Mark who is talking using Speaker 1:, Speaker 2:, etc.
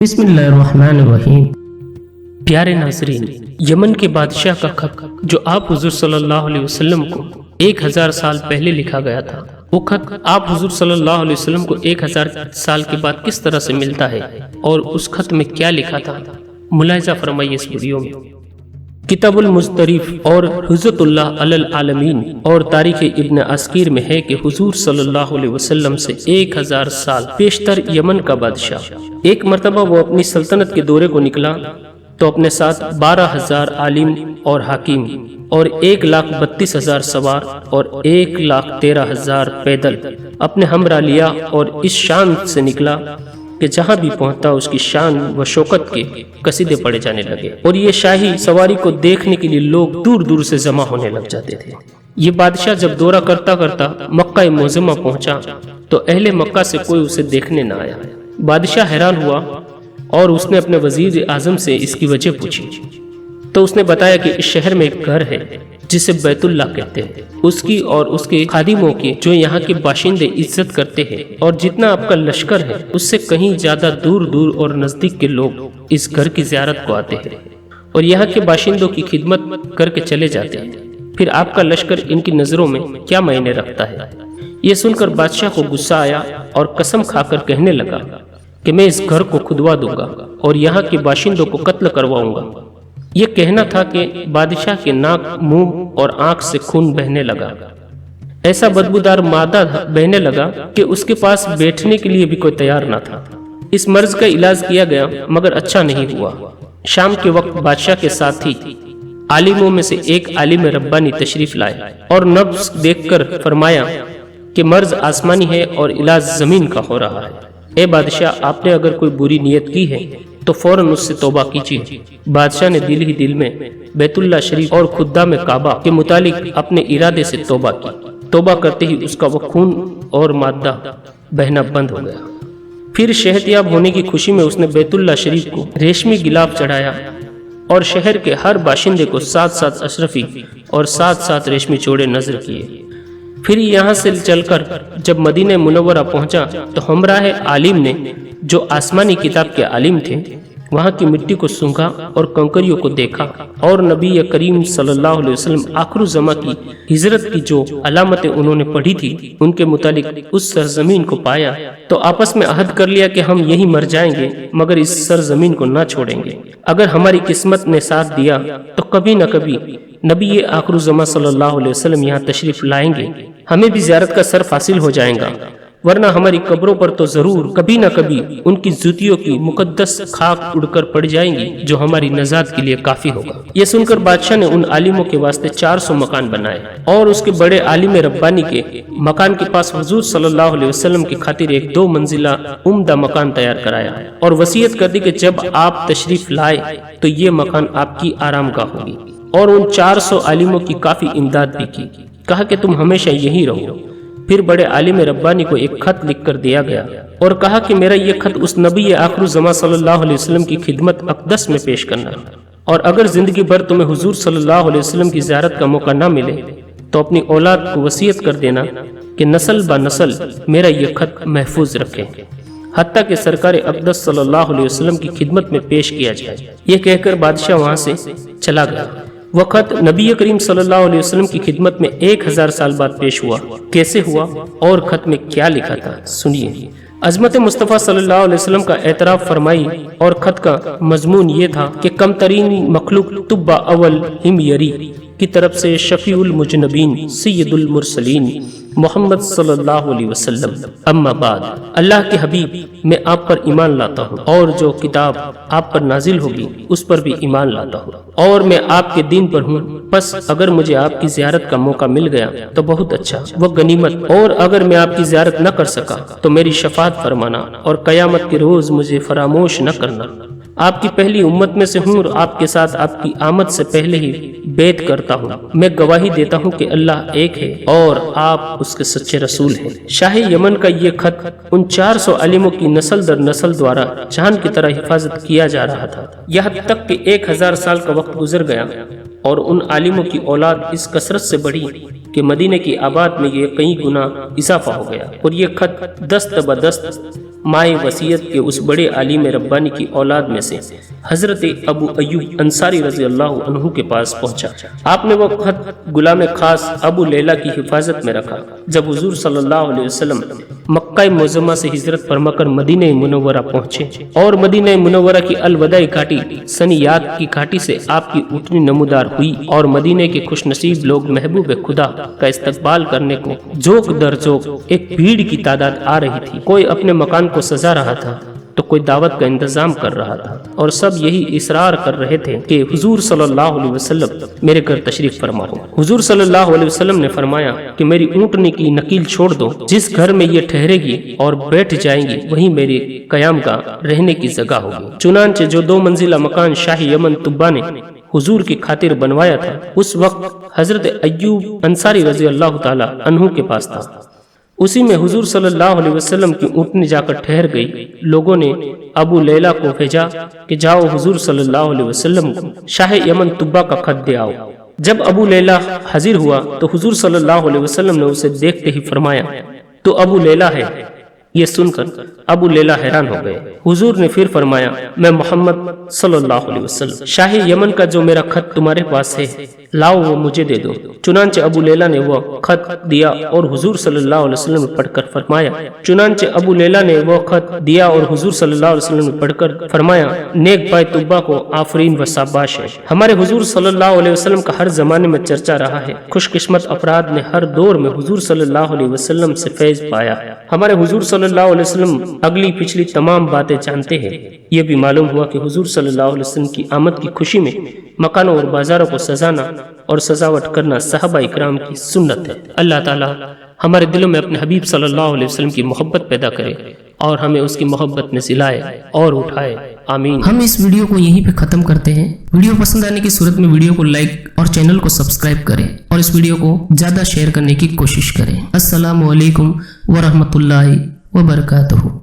Speaker 1: بسم اللہ الرحمن الرحیم۔ پیارے ناظرین، یمن کے بادشاہ کا خط جو آپ حضور صلی اللہ علیہ وسلم کو 1000 سال پہلے لکھا گیا تھا، وہ خط آپ حضور صلی اللہ علیہ وسلم کو 1000 سال کے بعد کس طرح سے ملتا ہے اور اس خط میں کیا لکھا تھا، ملاحظہ فرمائیے اس ویڈیو میں۔ کتاب المستریف اور حجت اللہ علی العالمین اور تاریخ ابن عسکر میں ہے کہ حضور صلی اللہ علیہ وسلم سے 1000 سال پیشتر یمن کا بادشاہ ایک مرتبہ وہ اپنی سلطنت کے دورے کو نکلا تو اپنے ساتھ 12,000 عالم اور حاکم اور 1,32,000 سوار اور 1,13,000 پیدل اپنے ہمراہ لیا، اور اس شان سے نکلا کہ جہاں بھی پہنچتا اس کی شان و شوکت کے قصیدے پڑے جانے لگے، اور یہ شاہی سواری کو دیکھنے کے لیے لوگ دور دور سے جمع ہونے لگ جاتے تھے۔ یہ بادشاہ جب دورہ کرتا کرتا مکہ معظمہ پہنچا تو اہل مکہ سے کوئی اسے دیکھنے نہ آیا۔ بادشاہ حیران ہوا اور اس نے اپنے وزیر اعظم سے اس کی وجہ پوچھی تو اس نے بتایا کہ اس شہر میں ایک گھر ہے جسے بیت اللہ کہتے ہیں، اس کی اور اس کے خادموں کی جو یہاں کے باشندے عزت کرتے ہیں، اور جتنا آپ کا لشکر ہے اس سے کہیں زیادہ دور دور اور نزدیک کے لوگ اس گھر کی زیارت کو آتے ہیں اور یہاں کے باشندوں کی خدمت کر کے چلے جاتے ہیں، پھر آپ کا لشکر ان کی نظروں میں کیا معنی رکھتا ہے۔ یہ سن کر بادشاہ کو غصہ آیا اور قسم کھا کر کہنے لگا کہ میں اس گھر کو کھدوا دوں گا اور یہاں کے باشندوں کو قتل کرواؤں گا۔ یہ کہنا تھا کہ بادشاہ کے ناک، منہ اور آنکھ سے خون بہنے لگا، ایسا بدبودار مادہ بہنے لگا کہ اس کے پاس بیٹھنے کے لیے بھی کوئی تیار نہ تھا۔ اس مرض کا علاج کیا گیا مگر اچھا نہیں ہوا۔ شام کے وقت بادشاہ کے ساتھی عالموں میں سے ایک عالم ربانی تشریف لائے اور نبض دیکھ کر فرمایا کہ مرض آسمانی ہے اور علاج زمین کا ہو رہا ہے۔ اے بادشاہ، آپ نے اگر کوئی بری نیت کی ہے تو فوراً اس سے توبہ کیجیے۔ بادشاہ نے دل ہی دل میں بیت اللہ شریف اور خدام کعبہ کے متعلق اپنے ارادے سے توبہ کی۔ توبہ کرتے ہی اس کا وہ خون اور مادہ بہنا بند ہو گیا۔ پھر صحت یاب ہونے کی خوشی میں اس نے بیت اللہ شریف کو ریشمی غلاف چڑھایا اور شہر کے ہر باشندے کو 7 اشرفی اور 7 ریشمی چوڑے نذر کیے۔ پھر یہاں سے چل کر جب مدینہ منورہ پہنچا تو ہمراہ عالم نے، جو آسمانی کتاب کے عالم تھے، وہاں کی مٹی کو سونگھا اور کنکریوں کو دیکھا، اور نبی کریم صلی اللہ علیہ وسلم آخر الزمان کی ہجرت کی جو علامتیں انہوں نے پڑھی تھی ان کے متعلق اس سرزمین کو پایا تو آپس میں عہد کر لیا کہ ہم یہی مر جائیں گے مگر اس سرزمین کو نہ چھوڑیں گے۔ اگر ہماری قسمت نے ساتھ دیا تو کبھی نہ کبھی نبی آخر الزمان صلی اللہ علیہ وسلم یہاں تشریف لائیں گے، ہمیں بھی زیارت کا شرف حاصل ہو جائے گا، ورنہ ہماری قبروں پر تو ضرور کبھی نہ کبھی ان کی جوتیوں کی مقدس خاک اڑ کر پڑ جائیں گی جو ہماری نجات کے لیے کافی ہوگا۔ یہ سن کر بادشاہ نے ان عالموں کے واسطے 400 مکان بنائے اور اس کے بڑے عالم ربانی کے مکان کے پاس حضور صلی اللہ علیہ وسلم کی خاطر ایک 2 منزلہ عمدہ مکان تیار کرایا اور وصیت کر دی کہ جب آپ تشریف لائے تو یہ مکان آپ کی آرام گاہ ہوگی، اور ان 400 عالموں کی کافی امداد بھی کی۔ کہا کہ تم ہمیشہ یہی رہو۔ پھر بڑے عالم ربانی کو ایک خط لکھ کر دیا گیا اور کہا کہ میرا یہ خط اس نبی آخر الزمان صلی اللہ علیہ وسلم کی خدمت اقدس میں پیش کرنا، اور اگر زندگی بھر تمہیں حضور صلی اللہ علیہ وسلم کی زیارت کا موقع نہ ملے تو اپنی اولاد کو وصیت کر دینا کہ نسل با نسل میرا یہ خط محفوظ رکھیں، حتیٰ کہ سرکار اقدس صلی اللہ علیہ وسلم کی خدمت میں پیش کیا جائے۔ یہ کہہ کر بادشاہ وہاں سے چلا گیا۔ وہ خط نبی کریم صلی اللہ علیہ وسلم کی خدمت میں 1000 سال بعد پیش ہوا۔ کیسے ہوا اور خط میں کیا لکھا تھا، سنیے۔ عظمت مصطفیٰ صلی اللہ علیہ وسلم کا اعتراف فرمائی، اور خط کا مضمون یہ تھا کہ کم ترین مخلوق طب اول ہمیری کی طرف سے شفیع المجنبین سید المرسلین محمد صلی اللہ علیہ وسلم، اما بعد، اللہ کے حبیب، میں آپ پر ایمان لاتا ہوں اور جو کتاب آپ پر نازل ہوگی اس پر بھی ایمان لاتا ہوں، اور میں آپ کے دین پر ہوں۔ پس اگر مجھے آپ کی زیارت کا موقع مل گیا تو بہت اچھا، وہ غنیمت، اور اگر میں آپ کی زیارت نہ کر سکا تو میری شفاعت فرمانا اور قیامت کے روز مجھے فراموش نہ کرنا۔ آپ کی پہلی امت میں سے ہوں اور آپ کے ساتھ آپ کی آمد سے پہلے ہی بیعت کرتا ہوں۔ میں گواہی دیتا ہوں کہ اللہ ایک ہے اور آپ اس کے سچے رسول ہیں۔ شاہ یمن کا یہ خط ان 400 عالموں کی نسل در نسل دوارا جان کی طرح حفاظت کیا جا رہا تھا، یہاں تک کہ 1000 سال کا وقت گزر گیا اور ان عالموں کی اولاد اس کثرت سے بڑھی کہ مدینہ کی آباد میں یہ کئی گنا اضافہ ہو گیا، اور یہ خط دست بدست مائے وصیت کے اس بڑے عالم ربانی کی اولاد میں سے حضرت ابو ایوب انصاری رضی اللہ عنہ کے پاس پہنچا۔ آپ نے وہ خط غلام خاص ابو لیلہ کی حفاظت میں رکھا۔ جب حضور صلی اللہ علیہ وسلم مکہ معظمہ سے ہجرت فرما کر مدینہ منورہ پہنچے اور مدینہ منورہ کی الوداعی گھاٹی سنیات کی گھاٹی سے آپ کی اونٹنی نمودار ہوئی، اور مدینہ کے خوش نصیب لوگ محبوب خدا کا استقبال کرنے کو ذوق در ذوق ایک بھیڑ کی تعداد آ رہی تھی۔ کوئی اپنے مکان کو سجا رہا تھا تو کوئی دعوت کا انتظام کر رہا تھا، اور سب یہی اصرار کر رہے تھے کہ حضور صلی اللہ علیہ وسلم میرے گھر تشریف فرما ہو۔ حضور صلی اللہ علیہ وسلم نے فرمایا کہ میری اونٹنی کی نکیل چھوڑ دو، جس گھر میں یہ ٹھہرے گی اور بیٹھ جائیں گی وہیں میرے قیام کا رہنے کی جگہ ہوگی۔ چنانچہ جو 2 منزلہ مکان شاہ یمن طبا نے حضور کی خاطر بنوایا تھا، اس وقت حضرت ایوب انصاری رضی اللہ تعالی عنہ کے پاس تھا، اسی میں حضور صلی اللہ علیہ وسلم کی اونٹنی جا کر ٹھہر گئی۔ لوگوں نے ابو لیلہ کو بھیجا کہ جاؤ حضور صلی اللہ علیہ وسلم کو شاہ یمن طبا کا خط دے آؤ۔ جب ابو لیلہ حاضر ہوا تو حضور صلی اللہ علیہ وسلم نے اسے دیکھتے ہی فرمایا تو ابو لیلہ ہے۔ یہ سن کر ابو لیلہ حیران ہو گئے۔ حضور نے پھر فرمایا میں محمد صلی اللہ علیہ وسلم، شاہ یمن کا جو میرا خط تمہارے پاس ہے لاؤ وہ مجھے دے دو۔ چنانچہ ابو لیلہ نے وہ خط دیا اور حضور صلی اللہ علیہ وسلم نے پڑھ کر فرمایا نیک پائے طبا کو آفرین و شاباش ہے۔ ہمارے حضور صلی اللہ علیہ وسلم کا ہر زمانے میں چرچا رہا ہے، خوش قسمت افراد نے ہر دور میں حضور صلی اللہ علیہ وسلم سے فیض پایا۔ ہمارے حضور صلی اللہ علیہ وسلم اگلی پچھلی تمام باتیں جانتے ہیں۔ یہ بھی معلوم ہوا کہ حضور صلی اللہ علیہ وسلم کی آمد کی خوشی میں مکانوں اور بازاروں کو سجانا اور سجاوٹ کرنا صحابہ اکرام کی سنت ہے۔ اللہ تعالی ہمارے دلوں میں اپنے حبیب صلی اللہ علیہ وسلم کی محبت پیدا کرے اور ہمیں اس کی محبت میں سلائے اور اٹھائے، آمین۔ ہم اس ویڈیو کو یہیں پہ ختم کرتے ہیں۔ ویڈیو پسند آنے کی صورت میں ویڈیو کو لائک اور چینل کو سبسکرائب کریں اور اس ویڈیو کو زیادہ شیئر کرنے کی کوشش کریں۔ السلام علیکم ورحمۃ اللہ وبرکاتہ۔